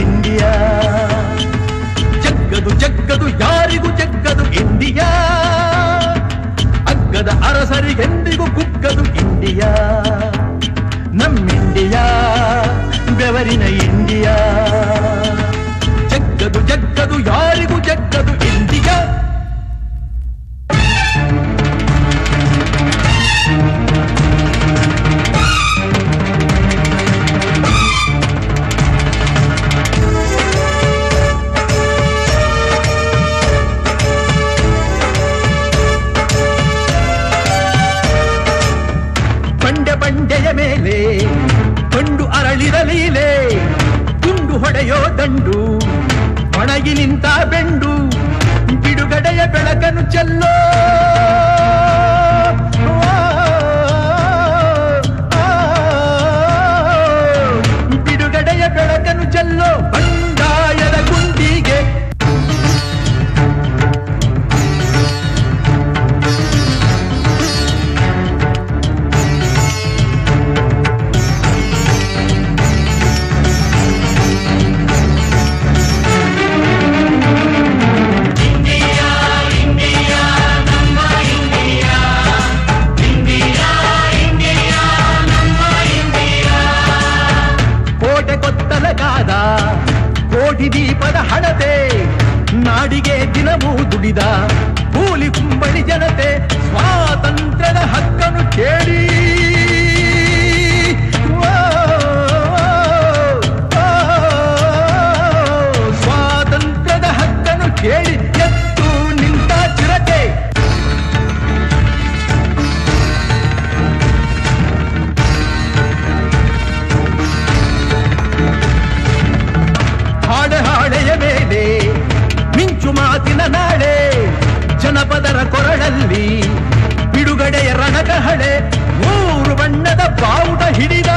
India. ಜಗ್ಗದು ಜಗ್ಗದು ಯಾರಿಗೂ ಜಗ್ಗದು India, ಅಗ್ಗದ ಅರಸರಿಗೆಂದಿಗೂ ಕುಗ್ಗದು India. ನಮ್ಮಿಂಡಿಯಾ ಬೆವರಿನ ಇಂಡಿಯಾ. ಜಗ್ಗದು ಜಗ್ಗದು ಯಾರಿಗೂ ಜಗ್ಗದು ಇಂಡಿಯಾ. ಬಂಡೆಯ ಮೇಲೆ ಕಂಡು ಅರಳಿರಲೀಲೆ, ಗುಂಡು ಹೊಡೆಯೋ ದಂಡು ಒಣಗಿ ನಿಂತ ಬೆಂಡು, ಬಿಡುಗಡೆಯ ಬೆಳಕನ್ನು ಚೆಲ್ಲೋ ಬಿಡುಗಡೆಯ ಬೆಳಕನ್ನು ಚೆಲ್ಲೋ ಬಂಡಾಯದ ಗುಂಡಿಗೆ. ಕೋಟಿ ದೀಪದ ಹಣತೆ, ನಾಡಿಗೆ ದಿನವೂ ದುಡಿದ ಕೂಲಿ ಕುಂಬಳಿ ಜನತೆ, ಸ್ವಾತಂತ್ರ್ಯದ ಹಕ್ಕನ್ನು ಕೇಳಿ ಸ್ವಾತಂತ್ರ್ಯದ ಹಕ್ಕನ್ನು ಕೇಳಿ ಎತ್ತು ನಿಂತ ಚಿರತೆ. ಹಾಡೆಯ ಮೇಲೆ ಮಿಂಚು ಮಾತಿನ ನಾಳೆ, ಜನಪದರ ಕೊರಳಲ್ಲಿ ಬಿಡುಗಡೆಯ ರಣಕಹಳೆ, ಮೂರು ಬಣ್ಣದ ಬಾವುಟ ಹಿಡಿದ